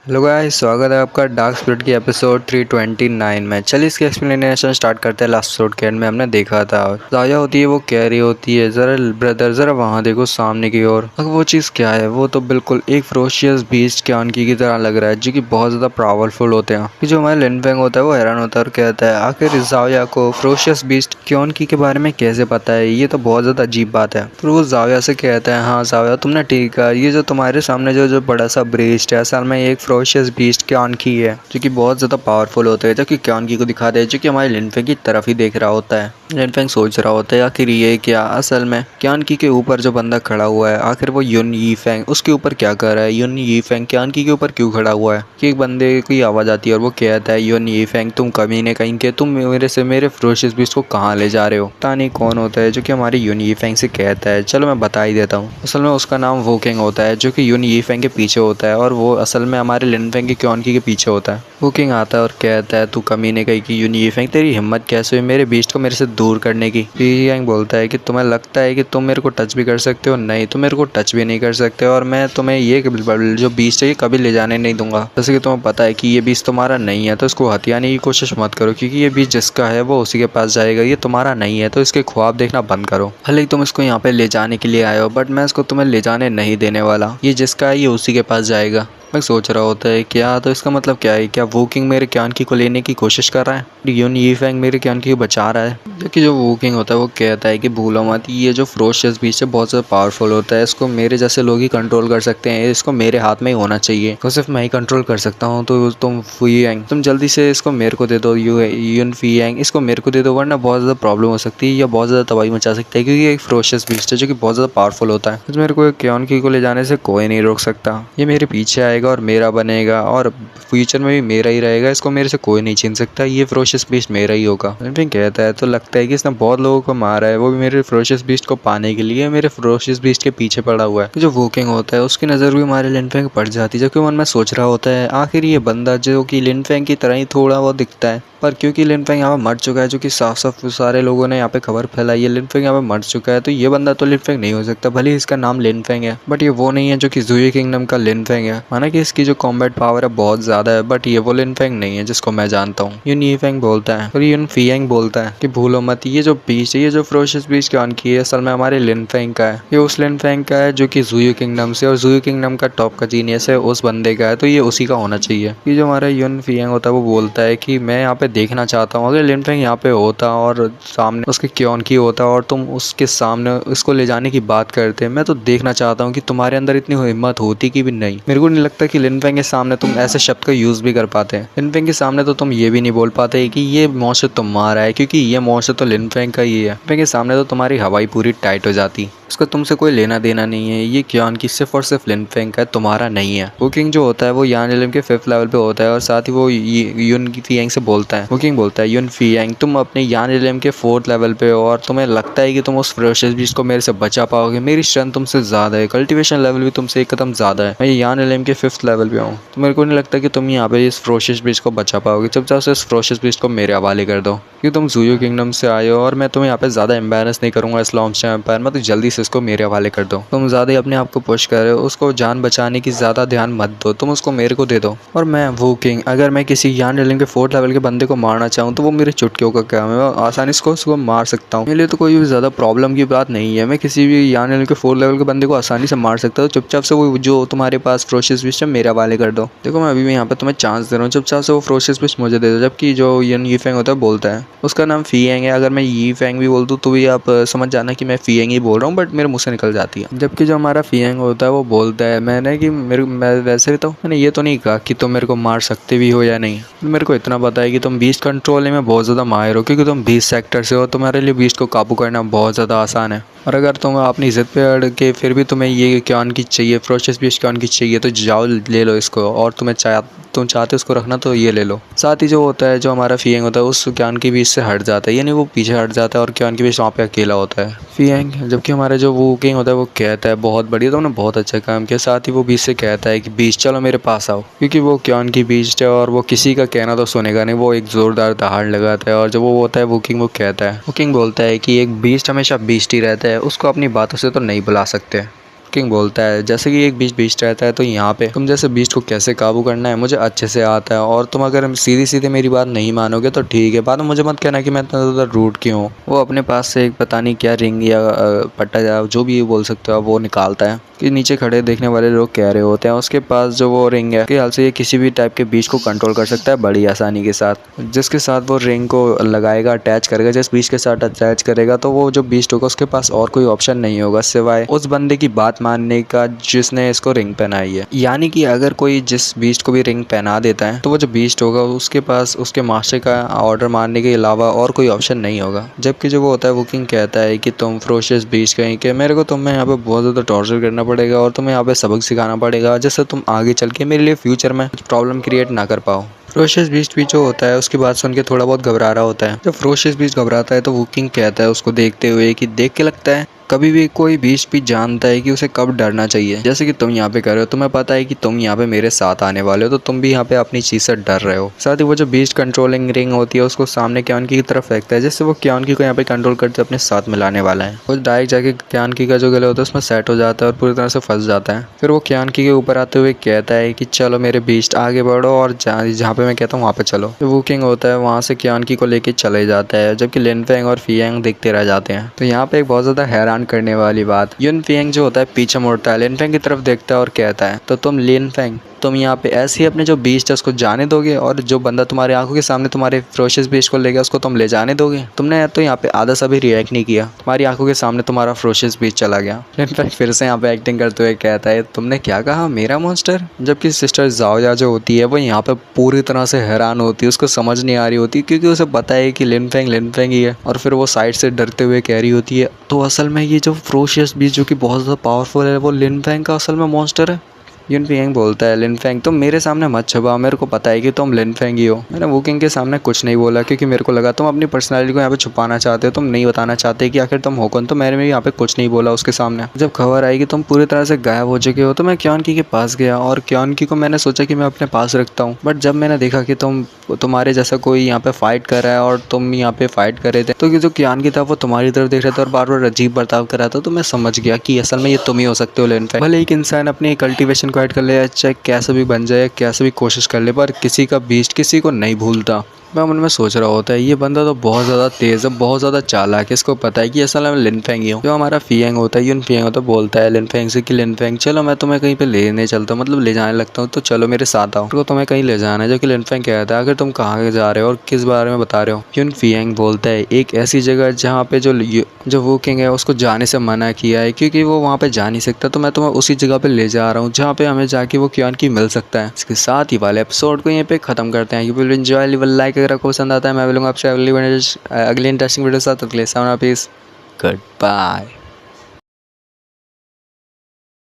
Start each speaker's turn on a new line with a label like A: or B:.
A: Hello guys, स्वागत है आपका डार्क स्पिरिट की एपिसोड 329 में। चलिए इसकी एक्सप्लेनेशन स्टार्ट करते हैं। लास्ट एपिसोड के एंड में हमने देखा था जाया होती है, वो कह रही होती है, जरा ब्रदर जरा वहाँ देखो सामने की ओर। अब वो चीज़ क्या है? वो तो बिल्कुल एक फ्रोशियस बीस्ट क्यानकी की तरह लग रहा है, जो कि बहुत ज़्यादा पावरफुल होते हैं। कि जो हमारा लिन फेंग होता है वो हैरान होता है और कहता है, आखिर जाया को फ्रोशियस बीस्ट क्यानकी के बारे में कैसे पता है? ये तो बहुत ज़्यादा अजीब बात है। फिर वो जाया से कहता है, हाँ जाया तुमने ठीक कहा, ये जो तुम्हारे सामने जो बड़ा सा ब्रेस्ट है, असल में एक फ्रोशियस बीस्ट क्यानकी है, जो कि बहुत ज़्यादा पावरफुल होता है। जो कि क्यानकी को दिखाते हैं, जो कि हमारे लिन फेंग की तरफ ही देख रहा होता है। लिन फेंग सोच रहा होता है, आखिर ये क्या? असल में क्यानकी के ऊपर जो बंदा खड़ा हुआ है, आखिर वो युन यी फेंग उसके ऊपर क्या कर रहा है? युन यी फेंग क्यानकी के ऊपर क्यों खड़ा हुआ है? कि एक बंदे की आवाज़ आती है और वो कहता है, युन यी फेंग तुम कमीने कहीं के, तुम मेरे फ्रोशियस बीस्ट को कहाँ ले जा रहे हो? पता नहीं कौन होता है जो कि हमारे युन यी फेंग से कहता है, चलो मैं बता ही देता हूँ। असल में उसका नाम वोकिंग होता है, जो कि युन यी फेंग के पीछे होता है, और वो असल में हमारे लिन फेंग की क्यानकी के पीछे होता है। वोकिंग आता है और कहता है, तू कमीने कहीं की युन यी फेंग, तेरी हिम्मत कैसे हुई मेरे बीस्ट को मेरे से दूर करने की? यांग बोलता है कि तुम्हें लगता है कि तुम मेरे को टच भी कर सकते हो? नहीं, तुम मेरे को टच भी नहीं कर सकते, और मैं तुम्हें ये जो बीस्ट है ये कभी ले जाने नहीं दूंगा। जैसे कि तुम्हें पता है कि ये बीस्ट तुम्हारा नहीं है, तो इसको हथियाने की कोशिश मत करो, क्योंकि ये बीस्ट जिसका है वो उसी के पास जाएगा। ये तुम्हारा नहीं है, तो इसके ख्वाब देखना बंद करो। भले ही तुम इसको यहाँ पे ले जाने के लिए आए हो, बट मैं इसको तुम्हें ले जाने नहीं देने वाला। ये जिसका है ये उसी के पास जाएगा। मैं सोच रहा होता है, क्या तो इसका मतलब क्या है? क्या वोकिंग मेरे क्यानकी को लेने की कोशिश कर रहा है? युन यी फेंग मेरे क्यानकी को बचा रहा है? क्योंकि जो वोकिंग होता है वो कहता है कि भूलो मत, ये जो फ्रोशियस बीस्ट है बहुत ज़्यादा पावरफुल होता है, इसको मेरे जैसे लोग ही कंट्रोल कर सकते हैं, इसको मेरे हाथ में ही होना चाहिए, तो सिर्फ मैं ही कंट्रोल कर सकता हूँ। तो तुम फुयेंग, तुम जल्दी से इसको मेरे को दे दो। युन फुयेंग, इसको मेरे को दे दो, वरना बहुत ज़्यादा प्रॉब्लम हो सकती है या बहुत ज़्यादा तबाही मचा सकता है, क्योंकि ये एक फ्रोशियस बीस्ट है जो कि बहुत ज़्यादा पावरफुल होता है। मेरे को क्यानकी को ले जाने से कोई नहीं रोक सकता। ये मेरे पीछे आएगा और मेरा बनेगा, और फ्यूचर में भी मेरा ही रहेगा। इसको मेरे से कोई नहीं छीन सकता। ये फ्रोशियस बीस्ट मेरा ही होगा। लिन कहता है, तो लगता है कि इसने बहुत लोगों को मारा है, वो भी मेरे फ्रोशियस बीस्ट को पाने के लिए मेरे फ्रोशियस बीस्ट के पीछे पड़ा हुआ है। जो वोकिंग होता है उसकी नज़र भी हमारे लिन फेंग पड़ जाती है, जबकि मन में सोच रहा होता है, आखिर ये बंदा जो कि लिन फेंग की तरह ही थोड़ा वो दिखता है, पर क्योंकि लिन फेंग यहाँ पे मर चुका है, जो कि साफ साफ सारे लोगों ने यहाँ पे खबर फैलाई है, लिन फेंग यहाँ पे मर चुका है, तो ये बंदा तो लिन फेंग नहीं हो सकता। भले ही इसका नाम लिन फेंग है, बट ये वो नहीं है जो कि जुई किंगडम का लिन फेंग है। माना कि इसकी जो कॉम्बैट पावर है बहुत ज्यादा है, बट ये वो लिन फेंग नहीं है जिसको मैं जानता हूँ। युन यी फेंग बोलता है, और युन फुयेंग बोलता है कि भूलो मत, ये जो बीस्ट है, ये जो फ्रोशियस बीस्ट क्यानकी है, असल में हमारे लिन फेंग का है। ये उस लिन फेंग का है जो कि जुई किंगडम से, और जुई किंगडम का टॉप का जीनियस है उस बंदे का है, तो ये उसी का होना चाहिए। ये जो हमारा युन फुयेंग होता है वो बोलता है कि मैं यहाँ पे देखना चाहता हूँ, अगर लिन फेंग यहाँ पे होता और सामने उसके क्यानकी होता और तुम उसके सामने इसको ले जाने की बात करते, मैं तो देखना चाहता हूँ कि तुम्हारे अंदर इतनी हिम्मत होती कि भी नहीं। मेरे को नहीं लगता कि लिन फेंग के सामने तुम ऐसे शब्द का यूज भी कर पाते हैं। लिन फेंग के सामने तो तुम ये भी नहीं बोल पाते कि ये मौसम तुम्हारा है, क्योंकि ये मौसम तो लिन फेंग का ही है। लिन फेंग के सामने तो तुम्हारी हवाई पूरी टाइट हो जाती। उसका तुमसे कोई लेना देना नहीं है। ये क्यानकी सिर्फ और सिर्फ लिन फेंग का है, तुम्हारा नहीं है। वोकिंग जो होता है वो यान इलम के 5th लेवल पे होता है, और साथ ही वो युन फुयेंग से बोलता है। वोकिंग बोलता है, युन फुयेंग तुम अपने यान इलम के 4th लेवल पे हो, और तुम्हें लगता है कि तुम उस फ्रोशियस बीस्ट को मेरे से बचा पाओगे। मेरी स्ट्रेंथ तुमसे ज्यादा है, कल्टीवेशन लेवल भी तुमसे एक कदम ज्यादा है। मैं यान इलम के 5th लेवल पे हूँ, तो मेरे को नहीं लगता कि तुम यहाँ पे इस फ्रोशियस बीस्ट को बचा पाओगे। चुपचाप से इस फ्रोशियस बीस्ट को मेरे हवाले कर दो, क्योंकि तुम जुयो किंगडम से आए हो, और मैं तुम्हें यहाँ पे ज्यादा एम्बेरस नहीं करूंगा इस लॉन्च एम्पायर में, तो जल्दी से इसको मेरे हवाले कर दो। तुम ज्यादा ही अपने आप को पुश कर रहे हो, उसको जान बचाने की ज्यादा ध्यान मत दो, तुम उसको मेरे को दे दो। और मैं वोकिंग, अगर मैं किसी यान इलम के 4th लेवल के बंदे को मारना चाहूँ तो वो मेरे चुटकियों का काम है, मैं आसानी से उसको मार सकता हूँ। मेरे लिए तो कोई भी ज्यादा प्रॉब्लम की बात नहीं है, मैं किसी भी यान इलम के 4th लेवल के बंदे को आसानी से मार सकता हूँ। चुपचाप से वो जो तुम्हारे पास फ्रोशियस बीस्ट है मेरे हवाले कर दो। देखो मैं अभी भी यहाँ पे तुम्हें चांस दे रहा हूँ, चुपचाप से वो फ्रोशियस बीस्ट मुझे दे दो। जबकि जो युन यी फेंग होता है बोलता है, उसका नाम फुयेंग है, अगर मैं यी फेंग भी बोल दूँ तो भी आप समझ जाना कि मैं फुयेंग ही बोल रहा हूँ, बट मेरे मुँह से निकल जाती है। जबकि जो हमारा फुयेंग होता है वो बोलता है, मैं वैसे तो मैंने ये तो नहीं कहा कि तुम मेरे को मार सकते भी हो या नहीं। मेरे को इतना पता है कि तुम बीस्ट कंट्रोल में बहुत ज़्यादा माहिर हो, क्योंकि तुम बीस्ट सेक्टर से हो, तुम्हारे लिए बीस्ट को काबू करना बहुत ज़्यादा आसान है। और अगर तुम अपनी इज्जत पे अड़ के फिर भी तुम्हें ये क्यानकी चाहिए, फ्रोशियस बीस्ट क्यानकी चाहिए, तो जाओ ले लो इसको, और तुम चाहते हो उसको रखना तो ये ले लो। साथ ही जो होता है, जो हमारा फुयेंग होता है उस क्यानकी बीस्ट से हट जाता है, यानी वो पीछे हट जाता है, और क्यानकी बीस्ट वहाँ पे अकेला होता है फुयेंग। जबकि हमारा जो वोकिंग होता है वो कहता है, बहुत बढ़िया, तुमने बहुत अच्छा काम किया। साथ ही वो बीस्ट से कहता है कि बीस्ट चलो मेरे पास आओ, क्योंकि वो क्यानकी बीस्ट है और वो किसी का कहना तो सुनेगा नहीं, वो एक जोरदार दहाड़ लगाता है। और जब वो होता है वोकिंग, वो कहता है, वोकिंग बोलता है कि एक बीस्ट हमेशा बीस्ट ही रहता है, उसको अपनी बातों से तो नहीं बुला सकते। किंग बोलता है जैसे कि एक बीस्ट रहता है तो यहाँ पे तुम जैसे बीस्ट को कैसे काबू करना है मुझे अच्छे से आता है, और तुम अगर सीधी सीधे मेरी बात नहीं मानोगे तो ठीक है, बाद में मुझे मत कहना कि मैं इतना ज़्यादा रूड क्यों हूँ। वो अपने पास से एक पता नहीं क्या रिंग या पट्टा या जो भी बोल सकते हो आप, वो निकालता है कि नीचे खड़े देखने वाले लोग कह रहे होते हैं उसके पास जो वो रिंग है, ख्याल से ये किसी भी टाइप के बीच को कंट्रोल कर सकता है बड़ी आसानी के साथ, जिसके साथ वो रिंग को लगाएगा, अटैच करेगा, जिस बीच के साथ अटैच करेगा तो वो जो बीस्ट होगा उसके पास और कोई ऑप्शन नहीं होगा सिवाय उस बंदे की बात मानने का जिसने इसको रिंग पहनाई है। यानी कि अगर कोई जिस बीस्ट को भी रिंग पहना देता है तो वो जो बीस्ट होगा उसके पास उसके मास्टर का ऑर्डर मारने के अलावा और कोई ऑप्शन नहीं होगा। जबकि जो वो होता है वो किंग कहता है कि तुम फ्रोशियस बीस्ट कहीं कि मेरे को तुम्हें यहाँ पे बहुत ज़्यादा टॉर्चर करना पड़ेगा और तुम्हें यहाँ पे सबक सिखाना पड़ेगा जिससे तुम आगे चल के मेरे लिए फ्यूचर में प्रॉब्लम क्रिएट ना कर पाओ। फ्रोशियस बीस्ट भी जो होता है उसकी बात सुन के थोड़ा बहुत घबरा रहा होता है। जब फ्रोशियस बीस्ट घबराता है तो वो किंग कहता है उसको देखते हुए कि देख के लगता है कभी भी कोई बीस्ट भी जानता है कि उसे कब डरना चाहिए, जैसे कि तुम यहाँ पे कर रहे हो, तुम्हें पता है कि तुम यहाँ पे मेरे साथ आने वाले हो तो तुम भी यहाँ पे अपनी चीज़ से डर रहे हो। साथ ही वो जो बीस्ट कंट्रोलिंग रिंग होती है उसको सामने क्यानकी की तरफ फेंकता है जिससे वो क्यानकी को यहाँ पे कंट्रोल करते अपने साथ मिलाने वाला है। वो डायरेक्ट जाके क्यानकी का जो गला होता है उसमें सेट हो जाता है और पूरी तरह से फंस जाता है। फिर वो क्यानकी के ऊपर आते हुए कहता है कि चलो मेरे बीस्ट आगे बढ़ो और जहाँ पे मैं कहता हूँ वहाँ पे चलो। तो वो किंग होता है वहाँ से क्यानकी को लेके चले जाता है, जबकि लिन फेंग और फियांग देखते रह जाते हैं। तो यहाँ पे एक बहुत ज़्यादा हैरान करने वाली बात, युन फेंग जो होता है पीछे मुड़ता है, लिन फेंग की तरफ देखता है और कहता है तो तुम लिन फेंग तुम यहाँ पे ऐसे ही अपने जो बीस्ट है उसको जाने दोगे और जो बंदा तुम्हारी आंखों के सामने तुम्हारे फ्रोशियस बीस्ट को ले गया उसको तुम ले जाने दोगे? तुमने तो यहाँ पे आधा सा भी रिएक्ट नहीं किया, तुम्हारी आंखों के सामने तुम्हारा फ्रोशियस बीस्ट चला गया। लिन फेंग फिर से यहाँ पे एक्टिंग करते हुए कहता है तुमने क्या कहा मेरा मॉन्स्टर? जबकि सिस्टर जाओया जो होती है वो यहाँ पे पूरी तरह से हैरान होती है, उसको समझ नहीं आ रही होती क्योंकि उसे पता है कि लिन फेंग ही है, और फिर वो साइड से डरते हुए कह रही होती है तो असल में ये जो फ्रोशियस बीस्ट जो कि बहुत ज़्यादा पावरफुल है वो लिन फेंग का असल में मॉन्स्टर है। युन फेंग बोलता है लिन फेंग तुम मेरे सामने मत छुपाओ, मेरे को पता है कि तुम लिन फेंग ही हो। मैंने वो किंग के सामने कुछ नहीं बोला क्योंकि मेरे को लगा तुम अपनी पर्सनालिटी को यहाँ पे छुपाना चाहते हो, तुम नहीं बताना चाहते कि आखिर तुम हो कौन, तो मैंने भी यहाँ पे कुछ नहीं बोला उसके सामने। जब खबर आई कि तुम पूरी तरह से गायब हो चुके हो तो मैं क्यानकी के पास गया और क्यानकी को मैंने सोचा कि मैं अपने पास रखता हूँ, बट जब मैंने देखा कि तुम्हारे जैसा कोई यहाँ पे फाइट कर रहा है और तुम यहाँ पे फाइट कर रहे थे तो जो क्यानकी था वो तुम्हारी तरफ देख रहा था और बार बार अजीब बर्ताव कर रहा था, तो मैं समझ गया कि असल में ये तुम ही हो सकते हो लिन फेंग। भले एक इंसान अपनी कल्टीवेशन को ऐड कर ले, चाहे कैसे भी बन जाए, कैसे भी कोशिश कर ले, पर किसी का बीस्ट किसी को नहीं भूलता। मैं मन में सोच रहा होता है ये बंदा तो बहुत ज़्यादा तेज़ है, बहुत ज़्यादा चालाक है, इसको पता है कि असल में लिन फेंग ही हूँ। जो हमारा फियांग होता है, युन फियांग होता है, बोलता है लिन फेंग से कि लिन फेंग चलो मैं तुम्हें कहीं पे लेने चलता हूँ, मतलब ले जाने लगता हूँ, तो चलो मेरे साथ आओ, तो तुम्हें कहीं ले जाना है। जो कि लिन फेंग कहता है अगर तुम कहाँ जा रहे हो और किस बारे में बता रहे हो? युन फियांग बोलता है एक ऐसी जगह जहाँ पे जो वो किंग है उसको जाने से मना किया है क्योंकि वो वहाँ पे जा नहीं सकता, तो मैं तुम्हें उसी जगह पे ले जा रहा हूँ जहाँ पे हमें जाके वो क्यानकी मिल सकता है। इसके साथ ही वाले एपिसोड को यहीं पे खत्म करते हैं। You will enjoy, leave a like अगर आपको पसंद आता है। मैं मिलूंगा आपसे अगली इंटरेस्टिंग वीडियो के साथ। अगले 7 पीस गुड बाय।